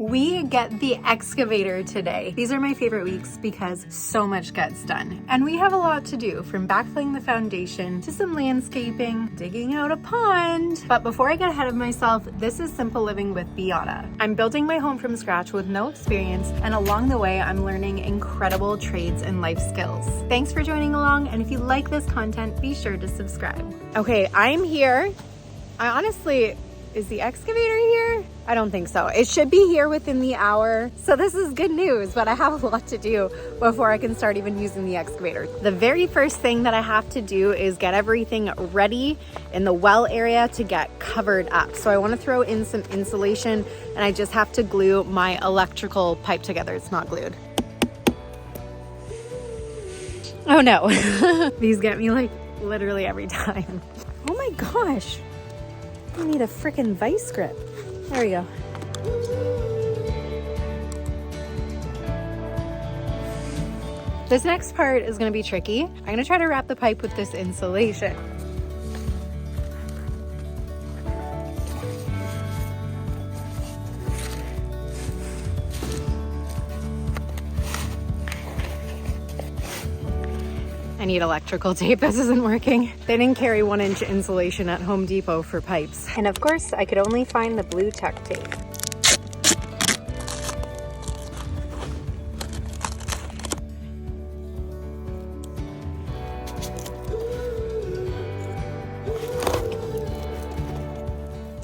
We get the excavator today. These are my favorite weeks because so much gets done. And we have a lot to do, from backfilling the foundation to some landscaping, digging out a pond. But before I get ahead of myself, this is Simple Living with Biata. I'm building my home from scratch with no experience, and along the way, I'm learning incredible trades and life skills. Thanks for joining along, and if you like this content, be sure to subscribe. Okay, I'm here. Is the excavator here? I don't think so. It should be here within the hour. So this is good news, but I have a lot to do before I can start even using the excavator. The very first thing that I have to do is get everything ready in the well area to get covered up. So I want to throw in some insulation, and I just have to glue my electrical pipe together. It's not glued. Oh no. These get me like literally every time. Oh my gosh. I need a freaking vice grip. There we go. This next part is gonna be tricky. I'm gonna try to wrap the pipe with this insulation. I need electrical tape. This isn't working. They didn't carry 1-inch insulation at Home Depot for pipes. And of course, I could only find the blue tuck tape.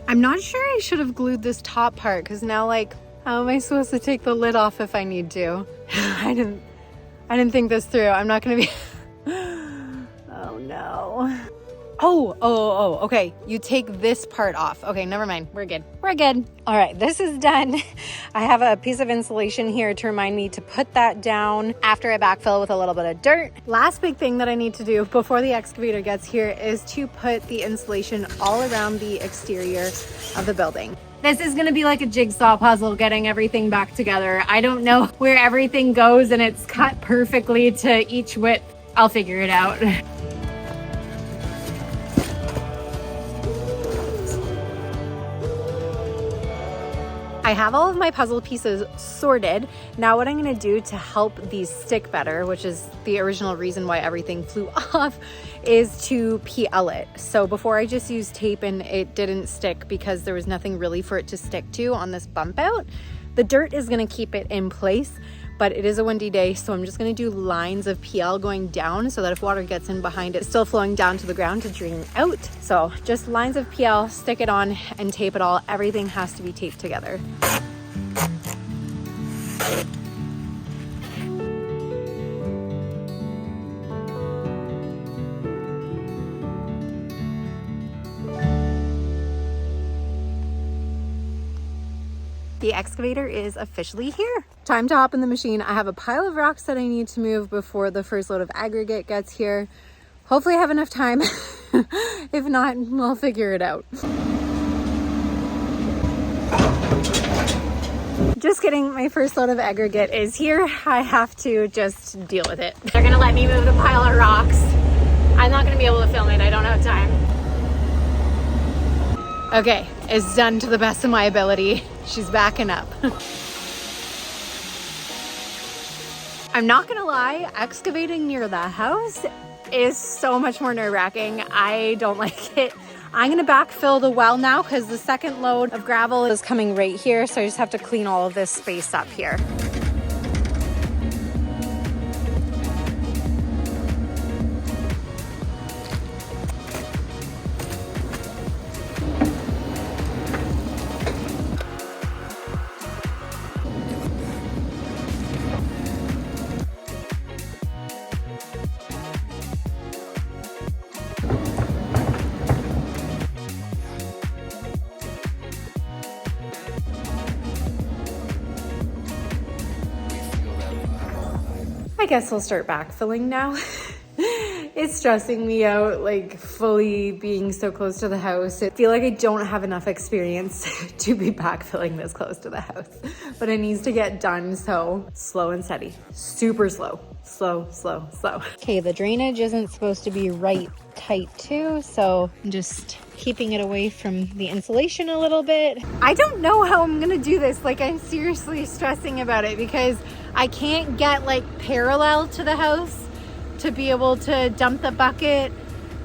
I'm not sure I should have glued this top part, because now, like, how am I supposed to take the lid off if I need to? I didn't think this through. I'm not gonna be oh no. Oh, okay. You take this part off. Okay, never mind. We're good. All right, this is done. I have a piece of insulation here to remind me to put that down after I backfill with a little bit of dirt. Last big thing that I need to do before the excavator gets here is to put the insulation all around the exterior of the building. This is gonna be like a jigsaw puzzle, getting everything back together. I don't know where everything goes, and it's cut perfectly to each width. I'll figure it out. I have all of my puzzle pieces sorted. Now what I'm gonna do to help these stick better, which is the original reason why everything flew off, is to PL it. So before I just used tape and it didn't stick because there was nothing really for it to stick to on this bump out. The dirt is gonna keep it in place, but it is a windy day, so I'm just gonna do lines of PL going down so that if water gets in behind it, it's still flowing down to the ground to drain out. So just lines of PL, stick it on and tape it all. Everything has to be taped together. The excavator is officially here. Time to hop in the machine. I have a pile of rocks that I need to move before the first load of aggregate gets here. Hopefully I have enough time. If not, we'll figure it out. Just kidding, my first load of aggregate is here. I have to just deal with it. They're gonna let me move the pile of rocks. I'm not gonna be able to film it, I don't have time. Okay, it's done to the best of my ability. She's backing up. I'm not gonna lie, excavating near the house is so much more nerve-wracking. I don't like it. I'm gonna backfill the well now because the second load of gravel is coming right here, so I just have to clean all of this space up here. I guess we'll start backfilling now. It's stressing me out, like fully being so close to the house. I feel like I don't have enough experience to be backfilling this close to the house, but it needs to get done. So slow and steady, super slow, slow, slow, slow. Okay, the drainage isn't supposed to be right tight too, so I'm just keeping it away from the insulation a little bit. I don't know how I'm gonna do this. Like, I'm seriously stressing about it because I can't get like parallel to the house to be able to dump the bucket,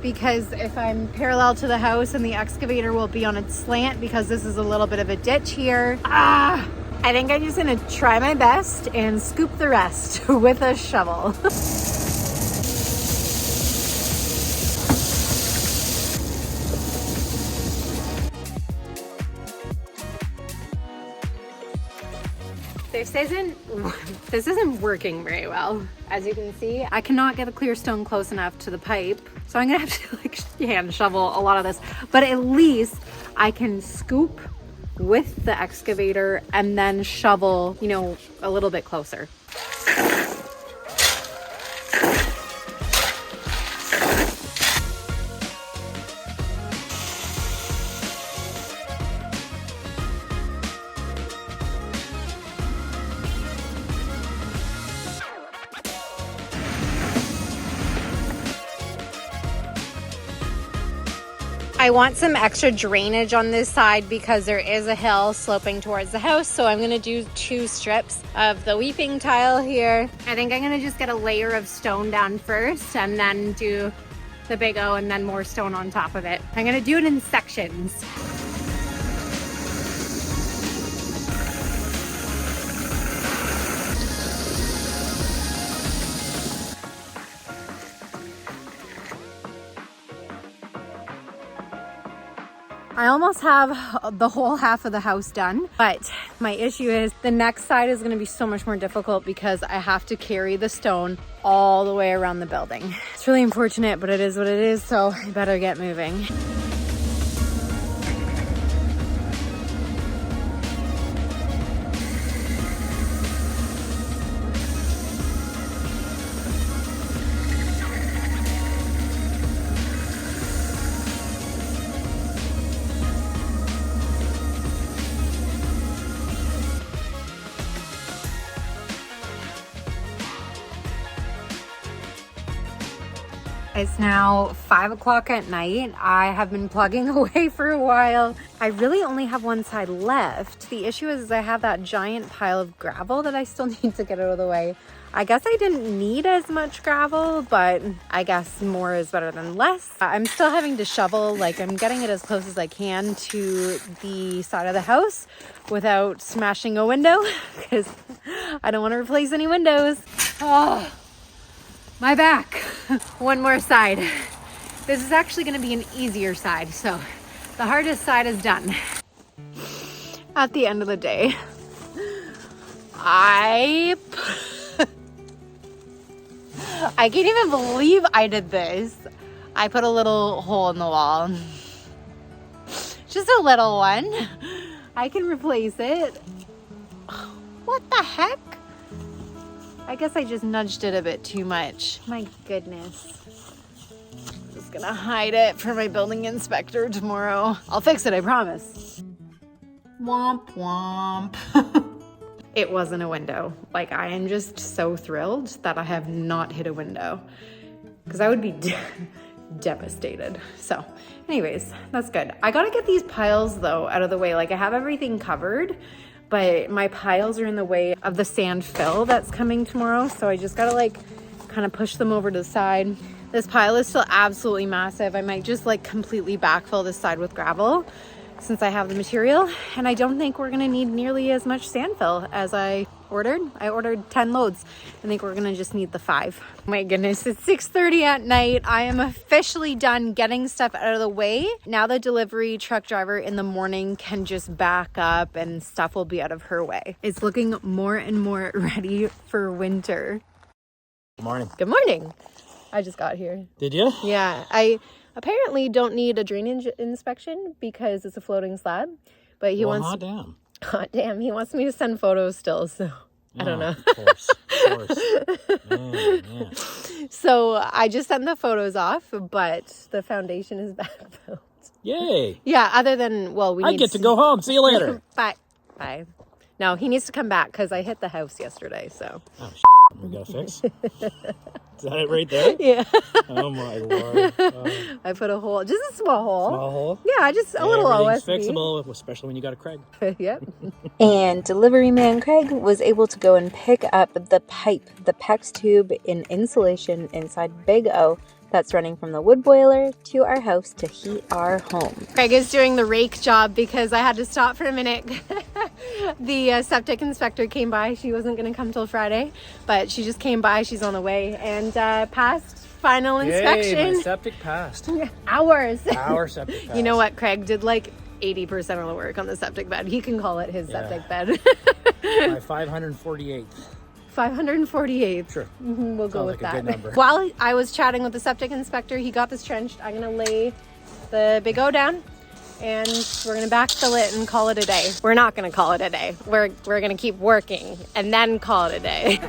because if I'm parallel to the house and the excavator will be on its slant because this is a little bit of a ditch here. I think I'm just gonna try my best and scoop the rest with a shovel. This isn't working very well. As you can see, I cannot get the clear stone close enough to the pipe, so I'm gonna have to like hand shovel a lot of this, but at least I can scoop with the excavator and then shovel, you know, a little bit closer. I want some extra drainage on this side because there is a hill sloping towards the house. So I'm gonna do 2 strips of the weeping tile here. I think I'm gonna just get a layer of stone down first and then do the big O and then more stone on top of it. I'm gonna do it in sections. I almost have the whole half of the house done, but my issue is the next side is gonna be so much more difficult because I have to carry the stone all the way around the building. It's really unfortunate, but it is what it is, so I better get moving. It's now 5 o'clock at night. I have been plugging away for a while. I really only have one side left. The issue is I have that giant pile of gravel that I still need to get out of the way. I guess I didn't need as much gravel, but I guess more is better than less. I'm still having to shovel, like I'm getting it as close as I can to the side of the house without smashing a window because I don't want to replace any windows. Oh. My back. One more side. This is actually going to be an easier side, so the hardest side is done. At the end of the day, I can't even believe I did this. I put a little hole in the wall. Just a little one. I can replace it. What the heck? I guess I just nudged it a bit too much. My goodness. I'm just gonna hide it for my building inspector tomorrow. I'll fix it, I promise. Womp womp. It wasn't a window. Like, I am just so thrilled that I have not hit a window because I would be devastated. So anyways, that's good. I gotta get these piles though out of the way. Like, I have everything covered, but my piles are in the way of the sand fill that's coming tomorrow. So I just gotta like kind of push them over to the side. This pile is still absolutely massive. I might just like completely backfill this side with gravel since I have the material. And I don't think we're gonna need nearly as much sand fill as I ordered. I ordered 10 loads. I think we're gonna just need the 5. My goodness, it's 6:30 at night. I am officially done getting stuff out of the way. Now the delivery truck driver in the morning can just back up and stuff will be out of her way. It's looking more and more ready for winter. Good morning. Good morning. I just got here. Did you? Yeah, I apparently don't need a drainage inspection because it's a floating slab, but he wants... Hot damn. Hot damn, he wants me to send photos still, so... I don't know. Of course. Yeah. So I just sent the photos off, but the foundation is backfilled. Yay. Yeah, other than, well, we I need get to go home. See you later. Bye. Bye. No, he needs to come back because I hit the house yesterday, so. Oh, we got to fix. Is that it right there? Yeah. Oh, my Lord. I put a hole, just a small hole. Small hole? Yeah, just a little Everything's OSB. fixable, especially when you got a Craig. Yep. And delivery man Craig was able to go and pick up the pipe, the PEX tube in insulation inside Big O that's running from the wood boiler to our house to heat our home. Craig is doing the rake job because I had to stop for a minute. The septic inspector came by. She wasn't going to come till Friday, but she just came by. She's on the way and passed final inspection. Yay, my septic passed. Ours. Our septic passed. You know what? Craig did like 80% of the work on the septic bed. He can call it his septic bed. My 548th. 548. Sure. We'll go with like a that. good number. While I was chatting with the septic inspector, he got this trenched. I'm going to lay the Big O down and we're going to backfill it and call it a day. We're not going to call it a day. We're going to keep working and then call it a day.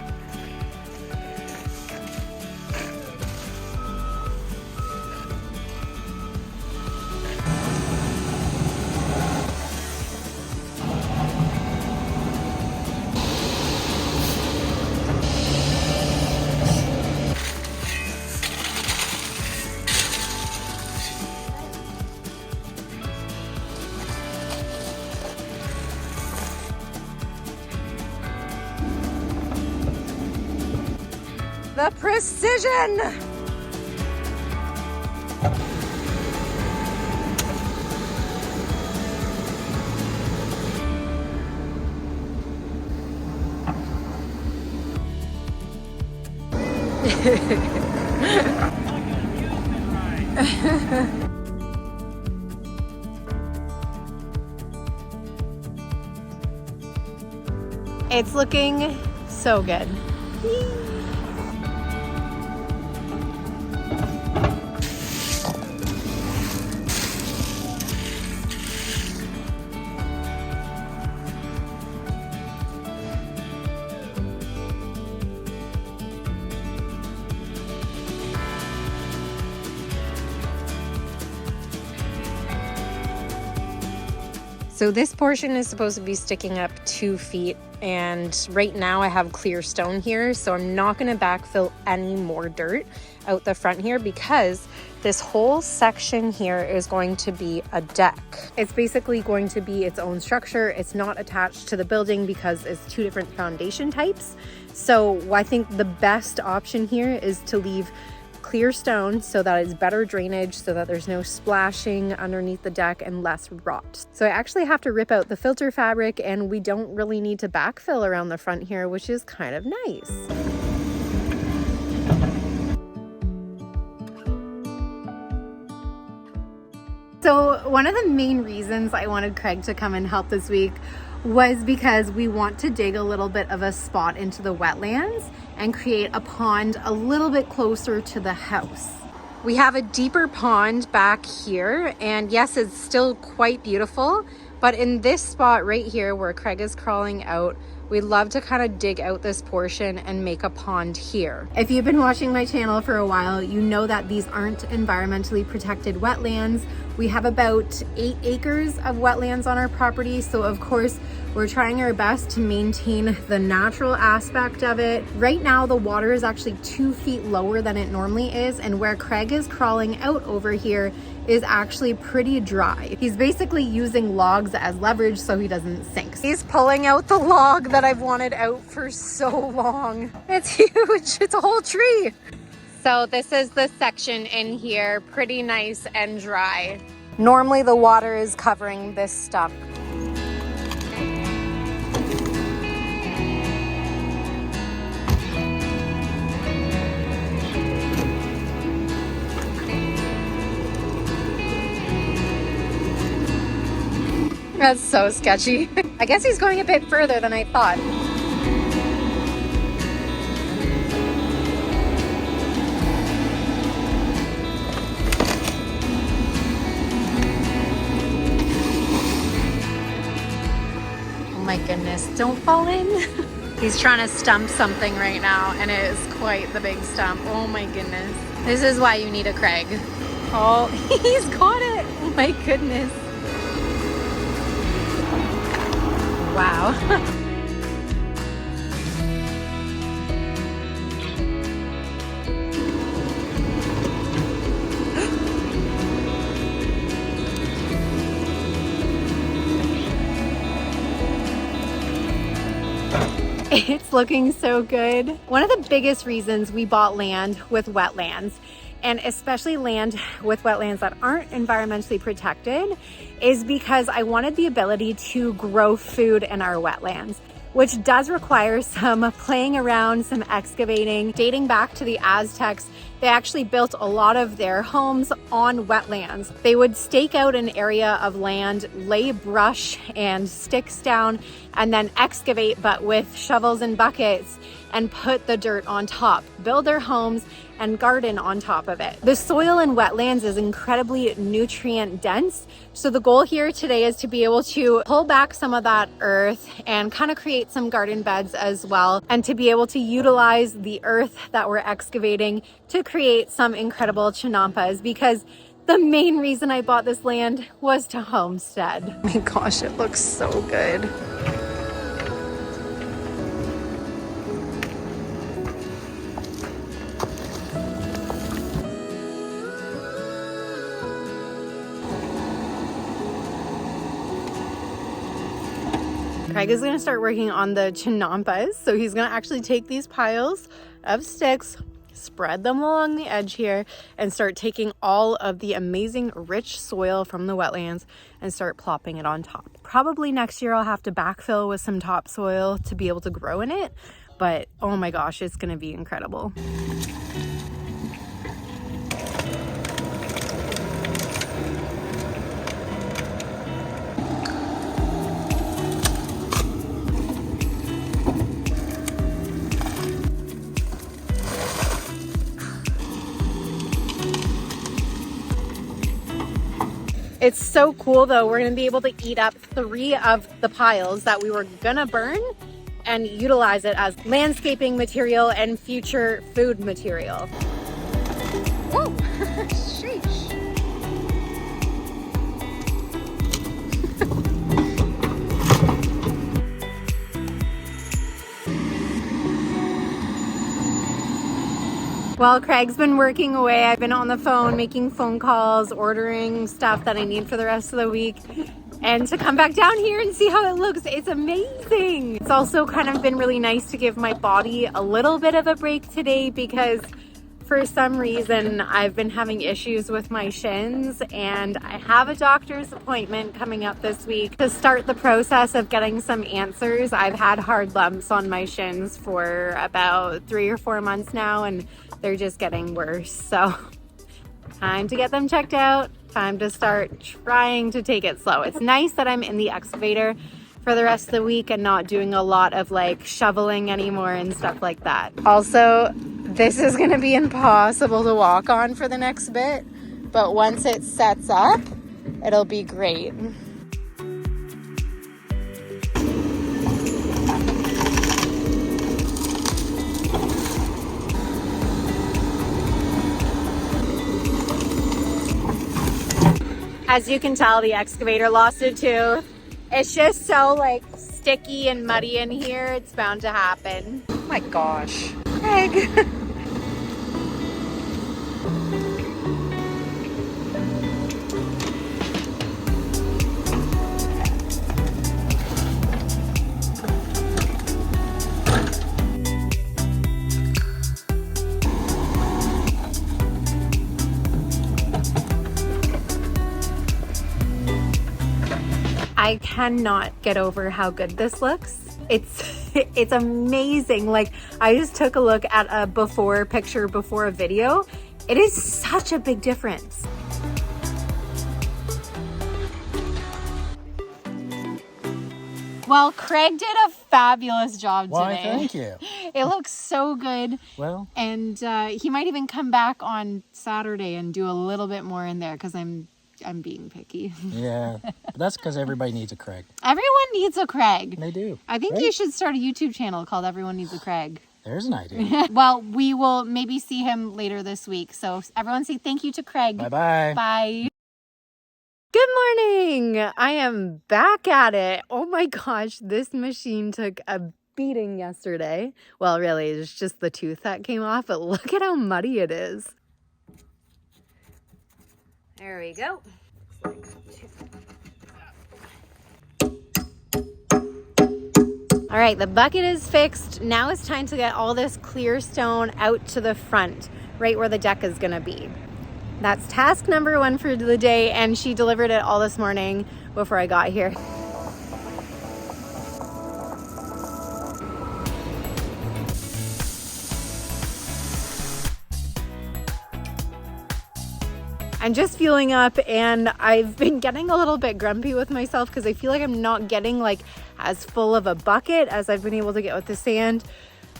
The precision! It's looking so good. So this portion is supposed to be sticking up 2 feet, and right now I have clear stone here, so I'm not going to backfill any more dirt out the front here because this whole section here is going to be a deck. It's basically going to be its own structure. It's not attached to the building because it's 2 different foundation types. So I think the best option here is to leave clear stone so that it's better drainage, so that there's no splashing underneath the deck and less rot. So I actually have to rip out the filter fabric, and we don't really need to backfill around the front here, which is kind of nice. So one of the main reasons I wanted Craig to come and help this week was because we want to dig a little bit of a spot into the wetlands and create a pond a little bit closer to the house. We have a deeper pond back here, and yes, it's still quite beautiful, but in this spot right here where Craig is crawling out, we'd love to kind of dig out this portion and make a pond here. If you've been watching my channel for a while, you know that these aren't environmentally protected wetlands. We have about 8 acres of wetlands on our property, so of course we're trying our best to maintain the natural aspect of it. Right now the water is actually 2 feet lower than it normally is, and where Craig is crawling out over here is actually pretty dry. He's basically using logs as leverage so he doesn't sink. He's pulling out the log that I've wanted out for so long. It's huge, it's a whole tree. So this is the section in here, pretty nice and dry. Normally the water is covering this stuff. That's so sketchy. I guess he's going a bit further than I thought. Oh my goodness, don't fall in. He's trying to stump something right now, and it is quite the big stump. Oh my goodness. This is why you need a Craig. Oh, he's got it. Oh my goodness. Wow. It's looking so good. One of the biggest reasons we bought land with wetlands, and especially land with wetlands that aren't environmentally protected, is because I wanted the ability to grow food in our wetlands, which does require some playing around, some excavating. Dating back to the Aztecs, they actually built a lot of their homes on wetlands. They would stake out an area of land, lay brush and sticks down, and then excavate, but with shovels and buckets, and put the dirt on top, build their homes and garden on top of it. The soil in wetlands is incredibly nutrient dense. So the goal here today is to be able to pull back some of that earth and kind of create some garden beds as well, and to be able to utilize the earth that we're excavating to create some incredible Chinampas, because the main reason I bought this land was to homestead. Oh my gosh, it looks so good. Craig is going to start working on the Chinampas. So he's going to actually take these piles of sticks, spread them along the edge here, and start taking all of the amazing rich soil from the wetlands and start plopping it on top. Probably next year I'll have to backfill with some topsoil to be able to grow in it, but oh my gosh, it's going to be incredible. It's so cool though. We're gonna be able to eat up 3 of the piles that we were gonna burn and utilize it as landscaping material and future food material. Whoa, sheesh. While Craig's been working away, I've been on the phone making phone calls, ordering stuff that I need for the rest of the week. And to come back down here and see how it looks, it's amazing. It's also kind of been really nice to give my body a little bit of a break today, because for some reason I've been having issues with my shins, and I have a doctor's appointment coming up this week to start the process of getting some answers. I've had hard lumps on my shins for about 3 or 4 months now, and they're just getting worse. So time to get them checked out, time to start trying to take it slow. It's nice that I'm in the excavator for the rest of the week and not doing a lot of like shoveling anymore and stuff like that. Also, this is going to be impossible to walk on for the next bit, but once it sets up, it'll be great. As you can tell, the excavator lost a tooth. It's just so like sticky and muddy in here. It's bound to happen. Oh my gosh, Craig. I cannot get over how good this looks. It's amazing. Like, I just took a look at a before picture before a video. It is such a big difference. Well, Craig did a fabulous job today. Why, thank you. It looks so good. Well, and he might even come back on Saturday and do a little bit more in there, because I'm I'm being picky. Yeah, but that's because everybody needs a Craig. Everyone needs a Craig. They do. I think right? you should start a YouTube channel called Everyone Needs a Craig. There's an idea. Well, we will maybe see him later this week. So everyone say thank you to Craig. Bye-bye. Bye. Good morning. I am back at it. Oh my gosh, this machine took a beating yesterday. Well, really, it's just the tooth that came off, but look at how muddy it is. There we go. All right, the bucket is fixed. Now it's time to get all this clear stone out to the front, right where the deck is gonna be. That's task number 1 for the day, and she delivered it all this morning before I got here. I'm just fueling up, and I've been getting a little bit grumpy with myself because I feel like I'm not getting like as full of a bucket as I've been able to get with the sand.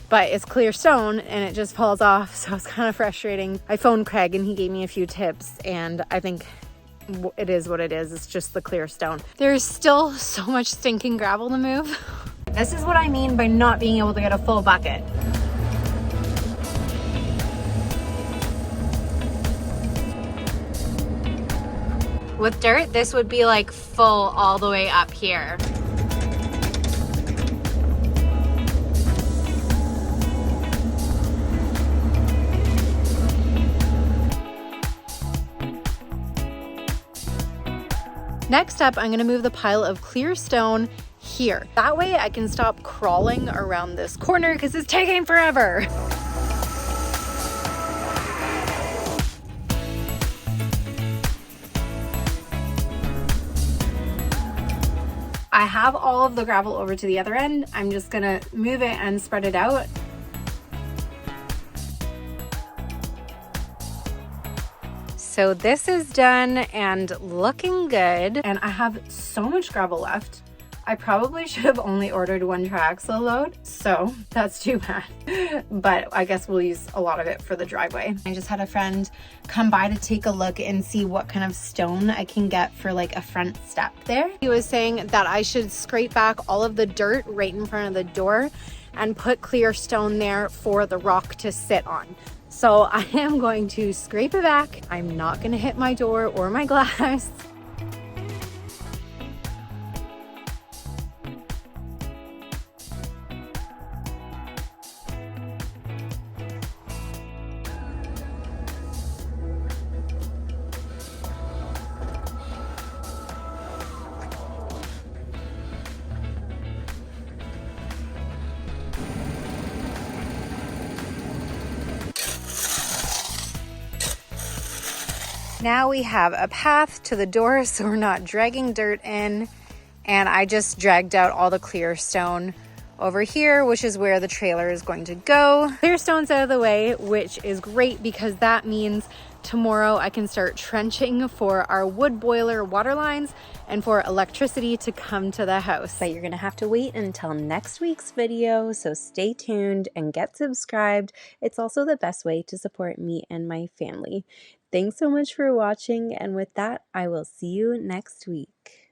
But it's clear stone and it just falls off, so it's kind of frustrating. I phoned Craig and he gave me a few tips, and I think it is what it is. It's just the clear stone. There's still so much stinking gravel to move. This is what I mean by not being able to get a full bucket. With dirt, this would be like full all the way up here. Next up, I'm gonna move the pile of clear stone here. That way I can stop crawling around this corner because it's taking forever. I have all of the gravel over to the other end. I'm just gonna move it and spread it out. So this is done and looking good. And I have so much gravel left. I probably should have only ordered 1 triaxle load, so that's too bad. But I guess we'll use a lot of it for the driveway. I just had a friend come by to take a look and see what kind of stone I can get for like a front step there. He was saying that I should scrape back all of the dirt right in front of the door and put clear stone there for the rock to sit on. So I am going to scrape it back. I'm not gonna hit my door or my glass. Now we have a path to the door so we're not dragging dirt in, and I just dragged out all the clear stone over here, which is where the trailer is going to go. Clear stone's out of the way, which is great because that means tomorrow I can start trenching for our wood boiler water lines and for electricity to come to the house. But you're gonna have to wait until next week's video, so stay tuned and get subscribed. It's also the best way to support me and my family. Thanks so much for watching, and with that, I will see you next week.